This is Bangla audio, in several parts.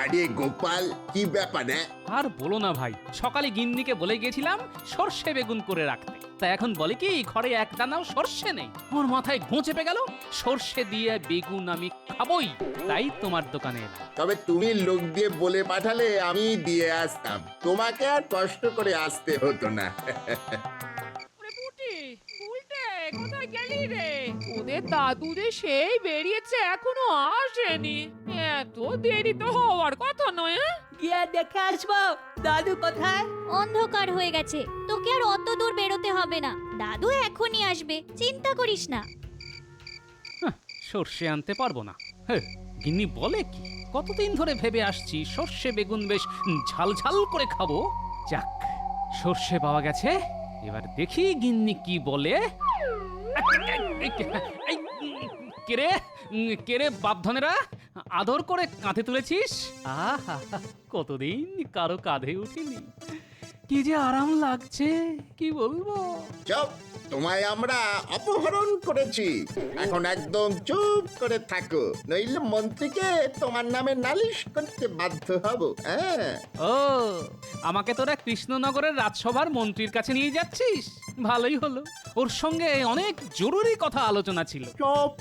আরে গোপাল, কি ব্যাপার? আর বলো না ভাই, সকালে গিন্নিকে বলে গেছিলাম সর্ষে বেগুন করে রাখতে, তা এখন বলে কি ঘরে এক দানাও সর্ষে নেই। আমার মাথায় ঘুঁ চেপে গেল, সর্ষে দিয়ে বেগুন আমি খাবই, তাই তোমার দোকানে এলাম। তবে তুমি লোক দিয়ে বলে পাঠালে আমি দিয়ে আসতাম, তোমাকে আর কষ্ট করে আসতে হতো না। কোথায় গেলি রে? ওদের দাদু যে সেই বেরিয়েছে, এখনো আসেনি। এত দেরি তো হওয়ার কথা নয়। গিয়ে দেখে আসবো দাদু কোথায়। অন্ধকার হয়ে গেছে, তোকে আর অত দূর বেরোতে হবে না। দাদু এখনই আসবে, চিন্তা করিস না। সর্ষে আনতে পারবো না। হ্যাঁ, গিন্নি বলে কি, কতদিন ধরে ভেবে আসছি সর্ষে বেগুন বেশ ঝাল ঝাল করে খাবো। যাক, সর্ষে পাওয়া গেছে, এবার দেখি গিন্নি কি বলে। কেরে কেরে বাপধনেরা, আদর করে কাঁধে তুলেছিস। আহা, কতদিন কারো কাঁধে উঠিনি, কি যে আরাম লাগছে কি বলবো। চুপ, তোমায় আমরা অপহরণ করেছি, এখন একদম চুপ করে থাকো, নইলে মন্ত্রীকে তোমার নামে নালিশ করতে বাধ্য হব। হ্যাঁ, ও, আমাকে তোরা কৃষ্ণনগরের রাজসভার মন্ত্রীর কাছে নিয়ে যাচ্ছিস? ভালোই হলো, ওর সঙ্গে অনেক জরুরি কথা আলোচনা ছিল। চপ,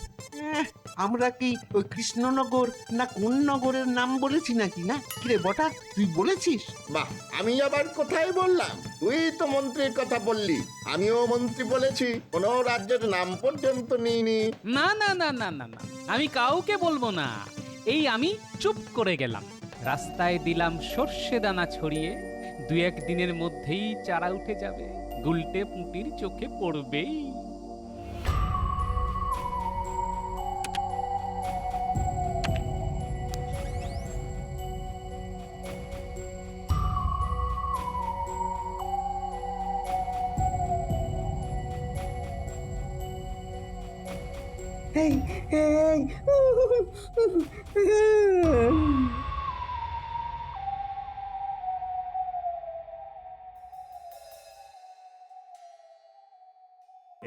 আমরা কি ওই কৃষ্ণনগর না কোন নগরের নাম বলেছি নাকি? না কিরে বটা, তুই বলেছিস? বাহ, আমি আবার কোথায় বললাম? তুই তো মন্ত্রীর কথা বললি, আমিও মন্ত্রী বলেছি, কোনো রাজ্যের নাম পর্যন্ত নিইনি। না না না না না না, আমি কাউকে বলবো না, এই আমি চুপ করে গেলাম। রাস্তায় দিলাম সর্ষে দানা ছড়িয়ে, দু এক দিনের মধ্যেই চারা উঠে যাবে, গুলটে পুঁটির চোখে পড়বেই। এই এই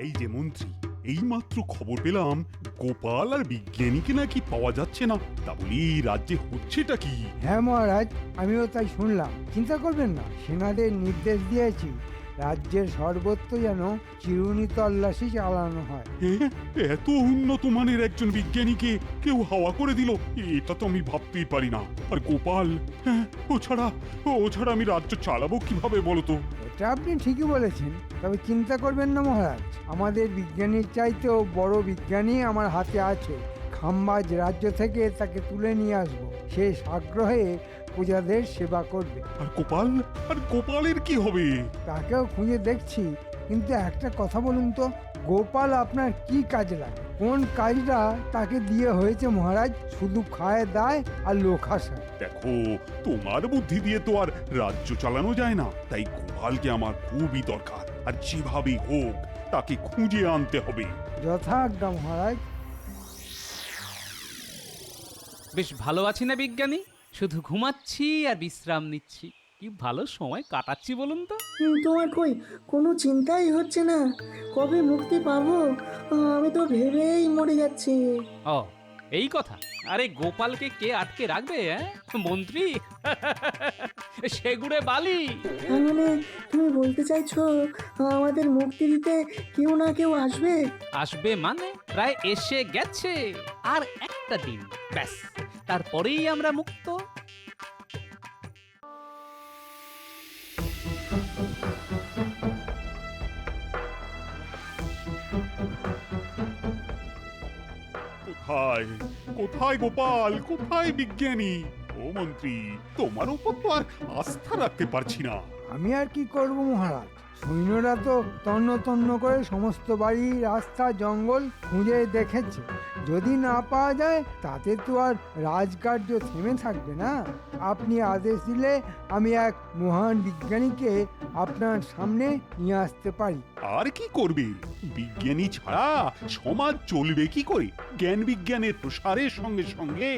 এই যে মন্ত্রী, এইমাত্র খবর পেলাম গোপাল আর বিজ্ঞানীকে নাকি পাওয়া যাচ্ছে না। তা বলি রাজ্যে হচ্ছেটা কি? হ্যাঁ মহারাজ, আমিও তাই শুনলাম। চিন্তা করবেন না, সেনাদের নির্দেশ দিয়েছি রাজ্যের সর্বত্র যেন চিরুনি তল্লাশি চালানো হয়। এত উন্নত মানের একজন বিজ্ঞানীকে কেউ হাওয়া করে দিল, এটা তো আমি ভাবতেই পারি না। আর গোপাল, ও ছাড়া আমি রাজ্য চালাবো কিভাবে বলতো? এটা আপনি ঠিকই বলেছেন, তবে চিন্তা করবেন না মহারাজ, আমাদের বিজ্ঞানীর চাইতেও বড় বিজ্ঞানী আমার হাতে আছে। খাম্বাজ রাজ্য থেকে তাকে তুলে নিয়ে আসবো, সে আগ্রহে প্রজাদের সেবা করবে। আর গোপালের কি হবে? তাকেও খুঁজে দেখছি, কিন্তু একটা কথা বলুন তো, গোপাল আপনার কি কাজে লাগে? কোন কাজটা তাকে দিয়ে হয়েছে মহারাজ? শুধু খায় দায় আর লোক হাসায়। দেখো, তোমার বুদ্ধি দিয়ে তো আর রাজ্য চালানো যায় না, তাই গোপালকে আমার খুবই দরকার, আর যেভাবেই হোক তাকে খুঁজে আনতে হবে। যথাজ্ঞা মহারাজ। বেশ ভালো আছি না বিজ্ঞানী, শুধু ঘুমাচ্ছি আর বিশ্রাম নিচ্ছি। কি ভালো সময় কাটাচ্ছি বলুন তো। তোমার কই কোনো চিন্তাই হচ্ছে না? কবে মুক্তি পাবো আমি তো ভেবেই মরে যাচ্ছি। ও, এই কথা। আরে গোপালকে কে আটকে রাখবে? মন্ত্রী সেগুড়ে বালি। মানে তুমি বলতে চাইছো আমাদের মুক্তি দিতে কেউ না কেউ আসবে? আসবে মানে প্রায় এসে গেছে, আর একটা দিন ব্যাস, তারপরেই আমরা মুক্ত। কোথায় কোথায় গোপাল, কোথায় বিজ্ঞানী? ও মন্ত্রী, তোমার উপর তো আর আস্থা রাখতে পারছি না। আমি আর কি করব মহারাজ, সৈন্যরা তো তন্ন তন্ন করে সমস্ত বাড়ি, রাস্তা, জঙ্গল খুঁজে দেখেছে। যদি না পাওয়া যায় তাতে তো আর রাজকার্য থেমে থাকবে না। আপনি আদেশ দিলে আমি এক মহান বিজ্ঞানীকে আপনার সামনে নিয়ে আসতে পারি। আর কি করবে? বিজ্ঞানী ছাড়া সমাজ চলবে কি করে? জ্ঞান বিজ্ঞানের প্রসারের সঙ্গে সঙ্গে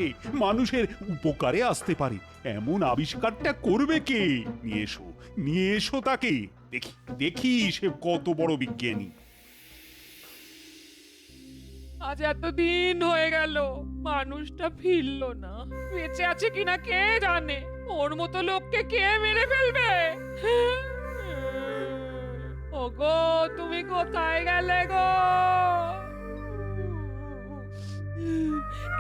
মানুষের উপকারে আসতে পারে এমন আবিষ্কারটা করবে কে? নিয়ে এসো তাকে, দেখি সে কত বড় বিজ্ঞানী। আজ এতদিন হয়ে গেল মানুষটা ফিরলো না। বেঁচে আছে কিনা কে জানে। ওর মতো লোককে কে মেরে ফেলবে? ওগো, তুমি কোথায় গেলে গো?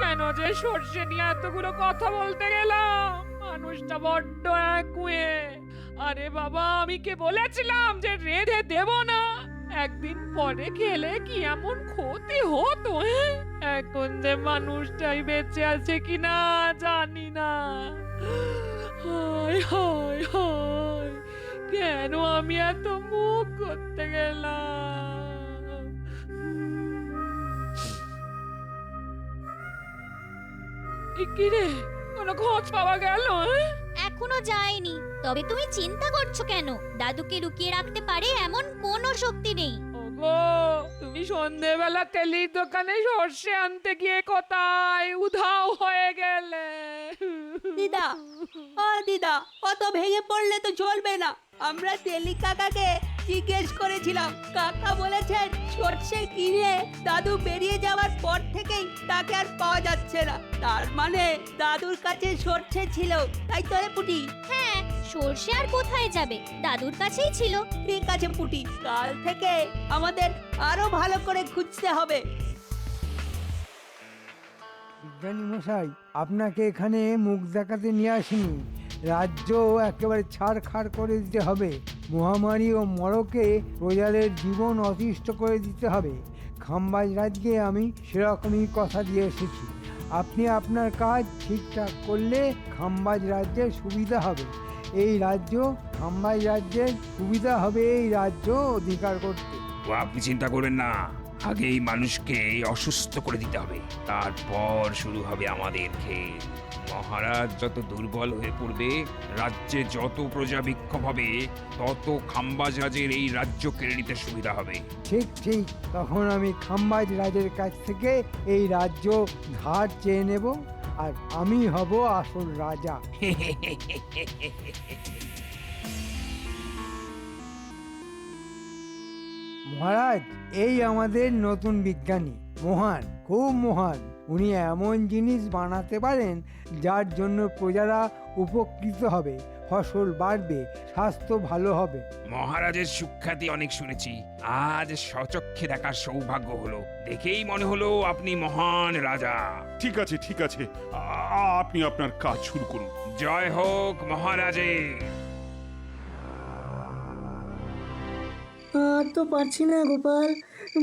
কেন যে সর্ষে নিয়ে এতগুলো কথা বলতে গেলাম? মানুষটা বড্ড একগুঁয়ে। আরে বাবা, আমি কে বলেছিলাম যে রেঁধে দেব না? একদিন পরে খেলে কি এমন ক্ষতি হতো? এখন যে মানুষটাই বেঁচে আছে কিনা জানি না। হায় হায় হায়, কেন আমি এত মুখ করতে গেলাম? কি রে, কোনো খোঁজ পাওয়া গেল? এখনো যায়নি। তবে তুমি চিন্তা করছো কেন? দাদুকে লুকিয়ে রাখতে পারে এমন কোনো শক্তি নেই। ওগো, তুমি সন্ধেবেলা তেলির দোকানে সর্ষে আনতে গিয়ে কোথায় উধাও হয়ে গেলে? দিদা, ও দিদা, অত ভেঙে পড়লে তো চলবে না। আমরা তেলি কাকাকে জিজ্ঞেস করেছিলাম। কাকা বলেছেন সর্ষে কিনে দাদু বেরিয়ে যাওয়ার পর থেকেই তাকে আর পাওয়া যাচ্ছে না। তার মানে দাদুর কাছে সর্ষে ছিল, তাই তো রে পুটি? হ্যাঁ, সর্ষে আর কোথায় যাবে? দাদুর কাছেই ছিল। ঠিক আছে পুটি, কাল থেকে আমাদের আরো ভালো করে খুঁজতে হবে। বিজ্ঞানী মশাই, আপনাকে এখানে মুখ দেখাতে নিয়ে আসিনি। রাজ্য একেবারে ছাড়খাড় করে দিতে হবে। মহামারী ও মরকে প্রজাদের জীবন অতিষ্ঠ করে দিতে হবে। খাম্বাজ রাজকে আমি সেরকমই কথা দিয়ে এসেছি। আপনি আপনার কাজ ঠিকঠাক করলে খাম্বাজ রাজ্যের সুবিধা হবে। এই রাজ্য খাম্বাজ রাজ্যের সুবিধা হবে এই রাজ্য অধিকার করতে। ও আপনি চিন্তা করবেন না, আগে এই মানুষকে অসুস্থ করে দিতে হবে, তারপর শুরু হবে আমাদের খেল। মহারাজ যত দুর্বল হয়ে পড়বে, রাজ্যে যত প্রজা বিক্ষোভ হবে, তত খাম্বাজ রাজের এই রাজ্য কেড়ে নিতে সুবিধা হবে। ঠিক ঠিক, তখন আমি খাম্বাজ রাজের কাছ থেকে এই রাজ্য ধার চেয়ে নেব, আর আমি হব আসল রাজা। মহারাজ, এই আমাদের নতুন বিজ্ঞানী, মহান, খুব মহান। উনি এমন জিনিস বানাতে পারেন যার জন্য প্রজারা উপকৃত হবে, ফসল বাড়বে, স্বাস্থ্য ভালো হবে। মহারাজের সুখ্যাতি অনেক শুনেছি, আজ স্বচক্ষে দেখার সৌভাগ্য হলো। দেখেই মনে হলো আপনি মহান রাজা। ঠিক আছে ঠিক আছে, আপনি আপনার কাজ শুরু করুন। জয় হোক মহারাজের। আর তো পারছি না গোপাল,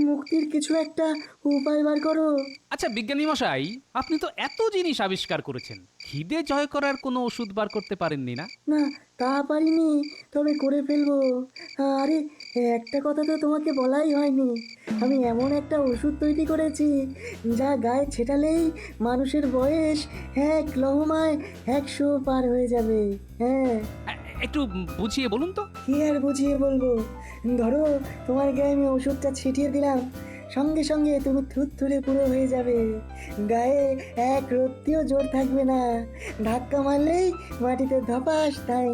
মুক্তির কিছু একটা উপায় বার করো। আচ্ছা বিজ্ঞানী মশাই, আপনি তো এত জিনিস আবিষ্কার করেছেন, খিদে জয় করার কোনো ওষুধ বার করতে পারেননি না? না, তা পারিনি, তবে করে ফেলবো। আরে, একটা কথা তো তোমাকে বলাই হয়নি। আমি এমন একটা ওষুধ তৈরি করেছি যা গায়ে ছেটালেই মানুষের বয়স 1 লহমায় 100 পার হয়ে যাবে। হ্যাঁ, একটু বুঝিয়ে বলুন তো। কি আর বুঝিয়ে বলবো? ধরো, তোমার গায়ে আমি ওষুধটা ছিটিয়ে দিলাম, সঙ্গে সঙ্গে তুমি থুরথুরে পুরো হয়ে যাবে। গায়ে এক রত্তিও জোর থাকবে না, ধাক্কা মারলেই মাটিতে ধপাস তাই।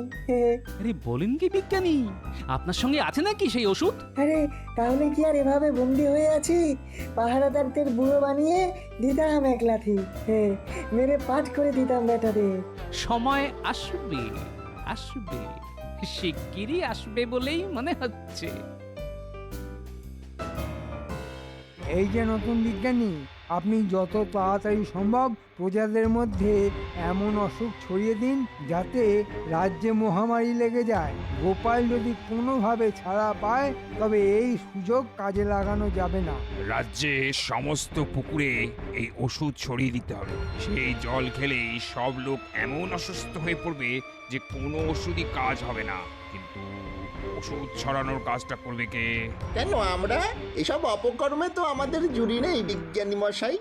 আরে বলেন কি বিজ্ঞানী, আপনার সঙ্গে আছে নাকি সেই ওষুধ? আরে, তাহলে কি আর এভাবে বন্দি হয়ে আছি? পাহারাদারদের বুড়ো বানিয়ে দিতাম এক লাথি, মেরে পাঠ করে দিতাম বেটাদের। সময় আসবে, আসবে, শিগগিরই আসবে বলেই মনে হচ্ছে। এই যে নতুন বিজ্ঞানী, আপনি যত তাড়াতাড়ি সম্ভব প্রজাদের মধ্যে এমন অসুখ ছড়িয়ে দিন যাতে রাজ্যে মহামারী লেগে যায়। গোপাল যদি কোনোভাবে ছাড়া পায় তবে এই সুযোগ কাজে লাগানো যাবে না। রাজ্যে সমস্ত পুকুরে এই ওষুধ ছড়িয়ে দিতে হবে। সেই জল খেলেই সব লোক এমন অসুস্থ হয়ে পড়বে যে কোনো ওষুধই কাজ হবে না। কিন্তু ওষুধ ছড়ানোর কাজটা করবে কে? কেন আমরা? এসব অপকর্মে তো আমাদের জুড়ি নেই বিজ্ঞানী মশাই।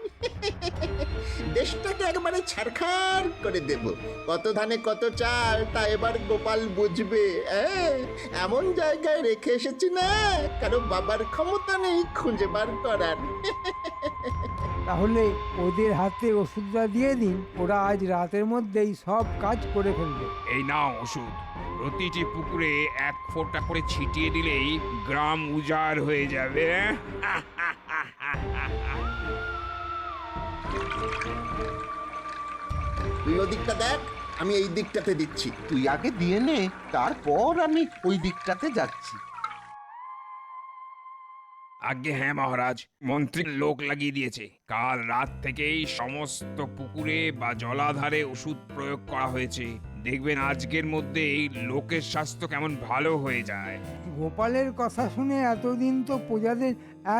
দেশটাকে একবারে ছারখার করে দেব। কত ধানে কত চাল তা এবার গোপাল বুঝবে। এমন জায়গায় রেখে এসেছি না, কারো বাবার ক্ষমতা নেই খুঁজে বার করার। তাহলে ওদের হাতে ওষুধটা দিয়ে দিন, ওরা আজ রাতের মধ্যেই সব কাজ করে ফেলবে। এই নাও ওষুধ, প্রতিটি পুকুরে 1 ফোঁটা করে ছিটিয়ে দিলেই গ্রাম উজাড় হয়ে যাবে। তুই ওদিকটা দেখ, আমি এই দিকটাতে দিচ্ছি। তুই আগে দিয়ে নে, তারপর আমি ওই দিকটাতে যাচ্ছি। আগে হ্যাঁ মহারাজ, মন্ত্রী লোক লাগিয়ে দিয়েছে। কাল রাত থেকেই সমস্ত পুকুরে বা জলাধারে ওষুধ প্রয়োগ করা হয়েছে। দেখবেন আজকের মধ্যেই লোকের স্বাস্থ্য কেমন ভালো হয়ে যায়। গোপালের কথা শুনে এতদিন তো প্রজাদের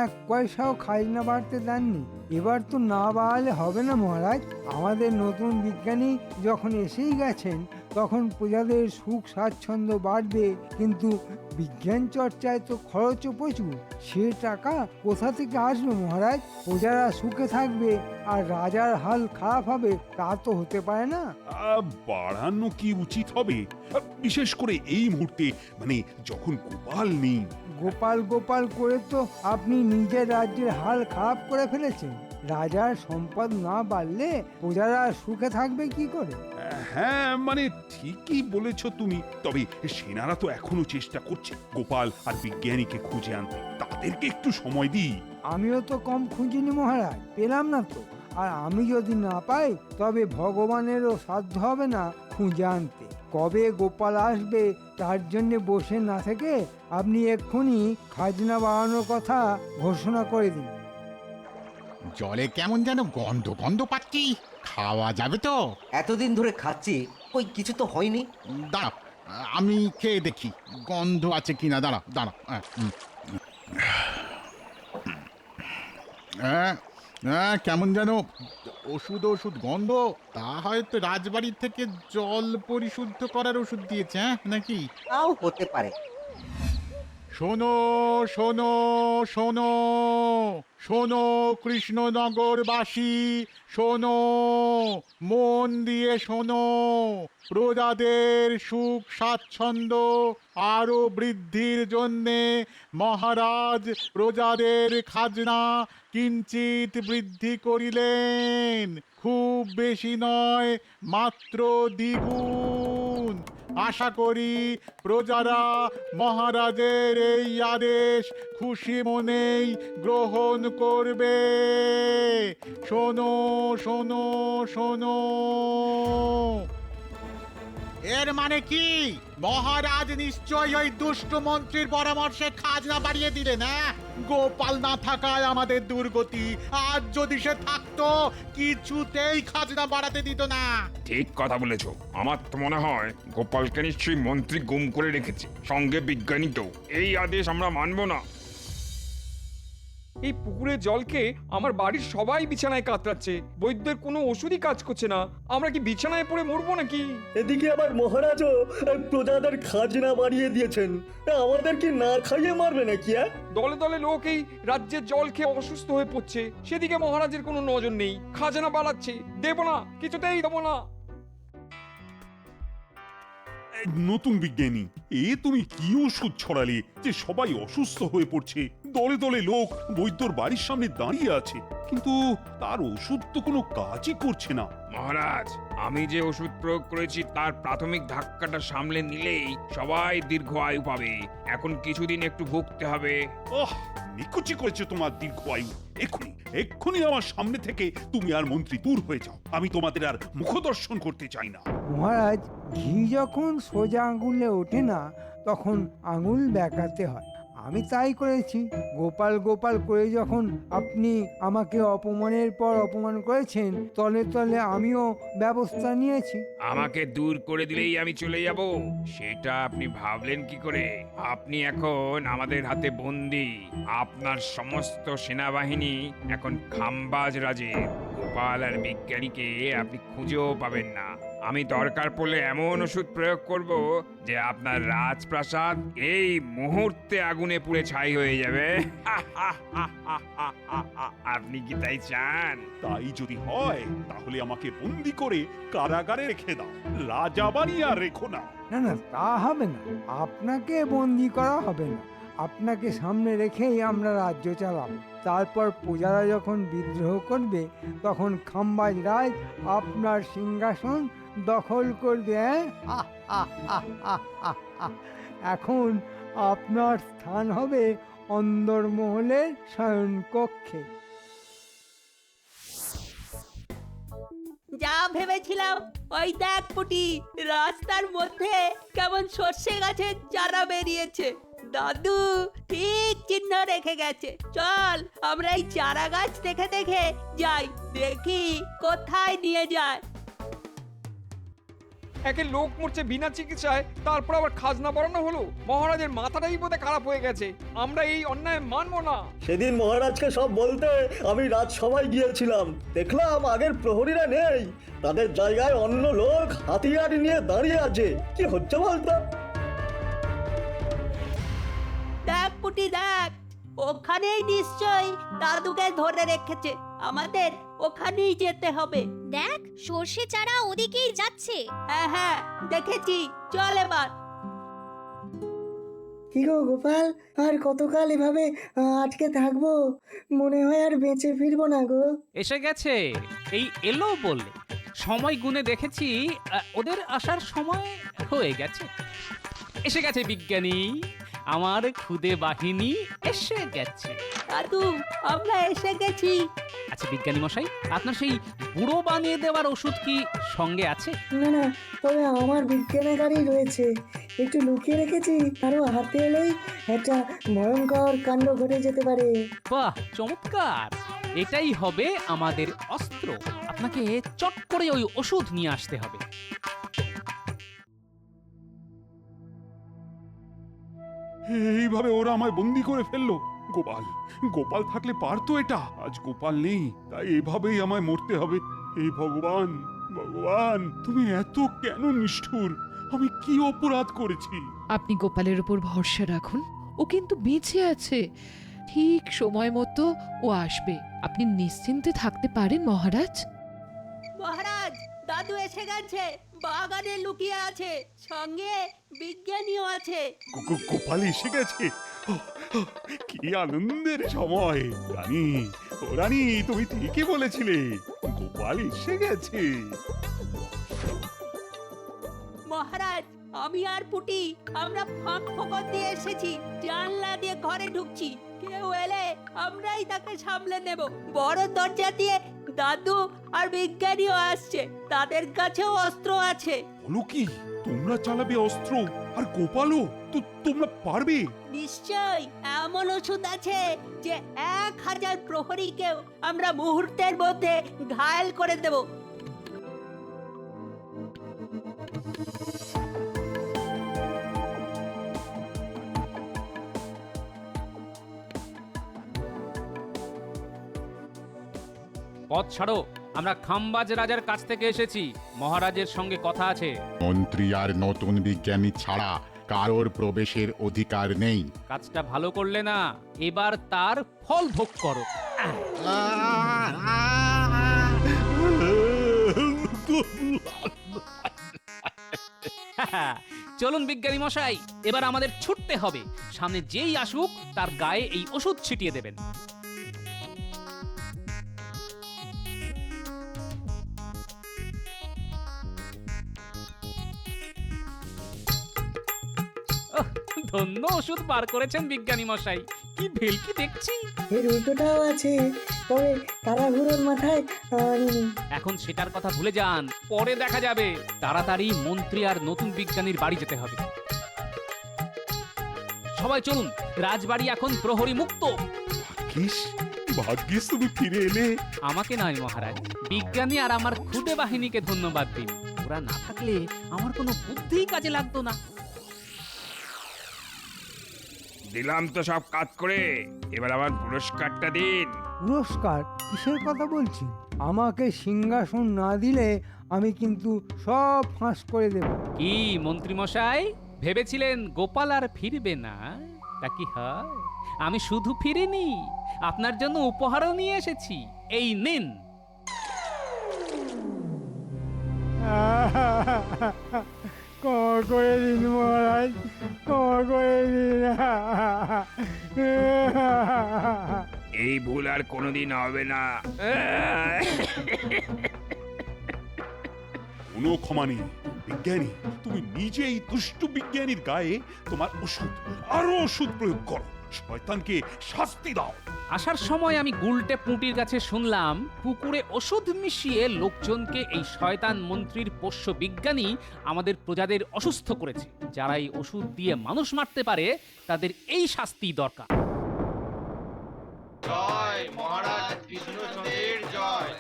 এক পয়সাও খাজনা বাড়তে দেননি, এবার তো না বাড়ালে হবে না মহারাজ। আমাদের নতুন বিজ্ঞানী যখন এসেই গেছেন তখন প্রজাদের সুখ স্বাচ্ছন্দ্য বাড়বে, কিন্তু বিজ্ঞান চর্চায় তো খরচও প্রচুর। সে টাকা কোথা থেকে আসবে মহারাজ? প্রজারা সুখে থাকবে আর রাজার হাল খারাপ হবে, তা তো হতে পারে না। বাড়ানো কি উচিত হবে, বিশেষ করে এই মুহূর্তে, মানে যখন গোপাল নেই। গোপাল গোপাল করে তো আপনি নিজের রাজ্যের হাল খারাপ করে ফেলেছেন। রাজার সম্পদ না বাড়লে প্রজারা সুখে থাকবে কি করে? হ্যাঁ মানে ঠিকই বলেছ তুমি, তবে সেনারা তো এখনো চেষ্টা করছে গোপাল আর বিজ্ঞানীকে খুঁজে আনতে। তাদেরকে একটু সময় দিই। আমিও তো কম খুঁজিনি মহারাজ, পেলাম না তো। আর আমি যদি না পাই তবে ভগবানেরও সাধ্য হবে না খুঁজে আনতে। কবে গোপাল আসবে তার জন্য বসে না থেকে আপনি এক্ষুনি খাজনা বাড়ানোর কথা ঘোষণা করে দিন। জলে কেমন যেন গন্ধ গন্ধ পাচ্ছি, খাওয়া যাবে তো? এতদিন ধরে খাচ্ছি, কই কিছু তো হয়নি। দাঁড়া, আমি খেয়ে দেখি গন্ধ আছে কিনা। দাঁড়া দাঁড়া, কেমন যেন ওষুধ ওষুধ গন্ধ। তা হয়তো রাজবাড়ির থেকে জল পরিশুদ্ধ করার ওষুধ দিয়েছে, নাকি? তাও হতে পারে। শোনো শোনো শোনো শোনো কৃষ্ণনগরবাসী, শোনো, মন দিয়ে শোনো। প্রজাদের সুখ স্বাচ্ছন্দ্য আরো বৃদ্ধির জন্যে মহারাজ প্রজাদের খাজনা কিঞ্চিত বৃদ্ধি করিলেন। খুব বেশি নয়, মাত্র দ্বিগুণ। আশা করি প্রজারা মহারাজের এই আদেশ খুশি মনেই গ্রহণ করবে। শোনো শোনো শোনো। এর মানে কি? মহারাজ নিশ্চয়ই ওই দুষ্ট মন্ত্রীর পরামর্শে খাজনা বাড়িয়ে দিলেন। গোপাল না থাকায় আমাদের দুর্গতি, আজ যদি সে থাকতো কিছুতেই খাজনা বাড়াতে দিত না। ঠিক কথা বলেছো। আমার তো মনে হয় গোপালকে নিশ্চয়ই মন্ত্রী গুম করে রেখেছে, সঙ্গে বিজ্ঞানীকেও। এই আদেশ আমরা মানব না। এই পুকুরের জলকে আমার বাড়ির সবাই বিছানায় কাতরাচ্ছে, বৈদ্যের কোনো ওষুধই কাজ করছে না। আমরা কি বিছানায় পড়ে মরবো নাকি? এদিকে আবার মহারাজও প্রজাদের খাজনা বাড়িয়ে দিয়েছেন, আমাদের কি না খাইয়ে মারবে নাকি? দলে দলে লোক এই রাজ্যের জল খেয়ে অসুস্থ হয়ে পড়ছে, সেদিকে মহারাজের কোনো নজর নেই। খাজনা বাড়াচ্ছে, দেব না, কিছুতেই দেবো না। নতুন বিজ্ঞানী, এ তুমি কি ওষুধ ছড়ালে যে সবাই অসুস্থ হয়ে পড়ছে? দলে দলে লোক বৈদ্যর বাড়ির সামনে দাঁড়িয়ে আছে, কিন্তু তার ওষুধ তো কোনো কাজই করছে না। মহারাজ, আমি যে ওষুধ প্রয়োগ করেছি তার প্রাথমিক ধাক্কাটা সামলে নিলেই সবাই দীর্ঘ আয়ু পাবে। এখন কিছুদিন একটু ভুগতে হবে। নিকুচি করেছে তোমার দীর্ঘ আয়ু। এক্ষুনি এক্ষুনি আমার সামনে থেকে তুমি আর মন্ত্রী দূর হয়ে যাও। আমি তোমাদের আর মুখদর্শন করতে চাই না। মহারাজ, ঘি যখন সোজা আঙুলে ওঠে না তখন আঙুল বেঁকাতে হয়। আমি তাই করেছি। গোপাল গোপাল করে যখন আপনি আমাকে অপমানের পর অপমান করেছেন, তলে তলে আমিও ব্যবস্থা নিয়েছি। আমাকে দূর করে দিলেই আমি চলে যাব, সেটা আপনি ভাবলেন কি করে? আপনি এখন আমাদের হাতে বন্দী। আপনার সমস্ত সেনাবাহিনী এখন খাম্বাজ রাজের। গোপাল আর বিজ্ঞানীকে আপনি খুঁজেও পাবেন না। আমি দরকার পড়লে এমন ওষুধ প্রয়োগ করব যে আপনার রাজপ্রাসাদ এই মুহূর্তে আগুনে পুড়ে ছাই হয়ে যাবে। আপনি কি তাই চান? তাই যদি হয় তাহলে আমাকে বন্দি করে কারাগারে রেখে দাও, রাজা বানিয়ে আর রেখো না। না না, তা হবে না। আপনাকে বন্দি করা হবে না। আপনাকে সামনে রেখেই আমরা রাজ্য চালাব। তারপর প্রজারা যখন বিদ্রোহ করবে তখন খাম্বাজ রাজ আপনার সিংহাসন দখল করবে। এখন আপনার স্থান হবে অন্দরমহলের শয়নকক্ষে। ভেবেছিলাম ওই দেখ পুটি, রাস্তার মধ্যে কেমন সর্ষে গাছের চারা বেরিয়েছে। দাদু ঠিক চিহ্ন রেখে গেছে। চল আমরা এই চারা গাছ দেখে দেখে যাই, দেখি কোথায় নিয়ে যায়। একে লোক মরছে বিনা চিকিৎসায়, তারপর আবার খাজনা বাড়ানো হলো। মহারাজের মাথাটাই বোধহয় খারাপ হয়ে গেছে। আমরা এই অন্যায় মানবো না। সেদিন মহারাজকে সব বলতে আমি রাজসভায় গিয়েছিলাম, দেখলাম আগের প্রহরীরা নেই, তাদের জায়গায় অন্য লোক হাতিয়ার নিয়ে দাঁড়িয়ে আছে। কি হচ্ছে বলতো? দেখ পুটি দেখ, ওখানেই নিশ্চয়ই দাদুকে ধরে রেখেছে। আমাদের ওখানেই যেতে হবে। দেখ সর্ষে চারা ওদিকেই যাচ্ছে। হ্যাঁ হ্যাঁ দেখেছি, চল এবার। কি গো গোপাল, আর কতকাল এভাবে আটকে থাকবো? মনে হয় আর বেঁচে ফিরবো না গো। এসে গেছে, এই এলো বলে। সময় গুনে দেখেছি ওদের আসার সময় হয়ে গেছে। এসে গেছে বিজ্ঞানী, আমার খুদে বাহিনী এসে গেছে। দাদু আমরা এসে গেছি। আচ্ছা বিজ্ঞানী মশাই, আপনার সেই বুড়ো বানিয়ে দেওয়ার ওষুধ কি সঙ্গে আছে? না না, তবে আমার বিজ্ঞানাগারই রয়েছে, একটু লুকিয়ে রেখেছি। আরো হাতে এলেই একটা ভয়ঙ্কর কাণ্ড ঘটে যেতে পারে। বাহ চমৎকার, এটাই হবে আমাদের অস্ত্র। আপনাকে চট করে ওই ওষুধ নিয়ে আসতে হবে। এইভাবে ওরা আমায় বন্দি করে ফেললো। গোপাল গোপাল থাকলে পারতো এটা। আজ গোপাল নেই, তাই এভাবেই আমায় মরতে হবে। এই ভগবান, ভগবান তুমি এত কেন নিষ্ঠুর? আমি কি অপরাধ করেছি? আপনি গোপালের উপর ভরসা রাখুন, ও কিন্তু বেঁচে আছে। ঠিক সময় মতো ও আসবে, আপনি নিশ্চিন্তে থাকতে পারেন মহারাজ। মহারাজ দাদু এসে গেছে, বাগানে লুকিয়ে আছে, সঙ্গে বিজ্ঞানীও আছে। গোপাল এসে গেছে, কি আনন্দের সময়। রানী, ও রানী, তুমি ঠিকই বলেছিলে, গোপাল এসে গেছে। মহারাজ আমি আর পুটি আমরা ফাঁক ফোকর দিয়ে এসেছি, জানলা দিয়ে ঘরে ঢুকছি। কেউ এলে আমরাই তাকে সামলে নেব। বড় দরজা দিয়ে দাদু আর বিজ্ঞানীও আসছে, তাদের কাছেও অস্ত্র আছে। বলো কি, তোমরা চালাবে অস্ত্র? আর গোপালও? তো তোমরা পারবে? নিশ্চয়, এমন ওষুধ আছে যে 1000 প্রহরীকেও আমরা মুহূর্তের মধ্যে ঘায়েল করে দেব। পথ ছাড়ো, আমরা খাম্বাজ রাজার কাছ থেকে এসেছি, মহারাজের সঙ্গে কথা আছে। মন্ত্রী আর নতুন বিজ্ঞানী ছাড়া কারোর প্রবেশের অধিকার নেই। কাজটা ভালো করলে না, এবার তার ফল ভোগ করো। চলুন বিজ্ঞানী মশাই, এবার আমাদের ছুটতে হবে। সামনে যেই আসুক তার গায়ে এই ওষুধ ছিটিয়ে দেবেন। ধন্য ওষুধ বার করেছেন বিজ্ঞানী মশাই, কি ভেলকি দেখছি। এর উল্টোটাও আছে, তবে তাড়াহুড়োর মাথায় আনিনি। এখন সেটার কথা ভুলে যান, পরে দেখা যাবে। তাড়াতাড়ি মন্ত্রী আর নতুন বিজ্ঞানীর বাড়ি যেতে হবে। সবাই চলুন, রাজবাড়ি এখন প্রহরী মুক্ত। ভাগ্যিস তুমি ফিরে এলে। আমাকে নয় মহারাজ, বিজ্ঞানী আর আমার খুদে বাহিনীকে ধন্যবাদ দিন। ওরা না থাকলে আমার কোনো বুদ্ধিই কাজে লাগতো না। দিলাম তো সব কাজ করে, এবার আমার পুরস্কারটা দিন। পুরস্কার? কিসের কথা বলছেন? আমাকে সিংহাসন না দিলে আমি কিন্তু সব ফাঁস করে দেব। কি মন্ত্রী মশাই, ভেবেছিলেন গোপাল আর ফিরবে না? তা কি হয়? আমি শুধু ফিরিনি, আপনার জন্য উপহারও নিয়ে এসেছি। এই নিন। ক্ষমা করে দিন মহারাজ, ক্ষমা করে দিন। এই ভুল আর কোনোদিন হবে না। কোনো ক্ষমা নেই। বিজ্ঞানী, তুমি নিজেই দুষ্ট বিজ্ঞানীর গায়ে তোমার ওষুধ, আরো ওষুধ প্রয়োগ করো। শয়তানকে শাস্তি দাও। আসার সময় আমি গুলটে পুঁটির কাছে শুনলাম পুকুরে ওষুধ মিশিয়ে লোকজনকে এই শয়তান মন্ত্রীর পোষ্য বিজ্ঞানী আমাদের প্রজাদের অসুস্থ করেছে। যারা এই ওষুধ দিয়ে মানুষ মারতে পারে তাদের এই শাস্তি দরকার। জয় মহারাজ কৃষ্ণচন্দ্রের জয়।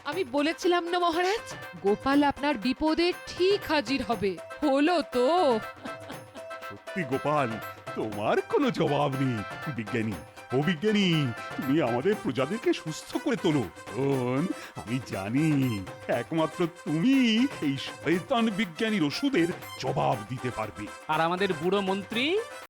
আমি বলেছিলাম না মহারাজ, গোপাল আপনার বিপদে ঠিক হাজির হবে। হলো তো। সত্যি গোপাল, তোমার কোনো জবাব নেই। বিজ্ঞানী, ও বিজ্ঞানী, তুমি আমাদের প্রজাদেরকে সুস্থ করে তোলো। কারণ আমি জানি একমাত্র তুমি এই শয়তান বিজ্ঞানীর ওষুধের জবাব দিতে পারবে। আর আমাদের বুড়ো মন্ত্রী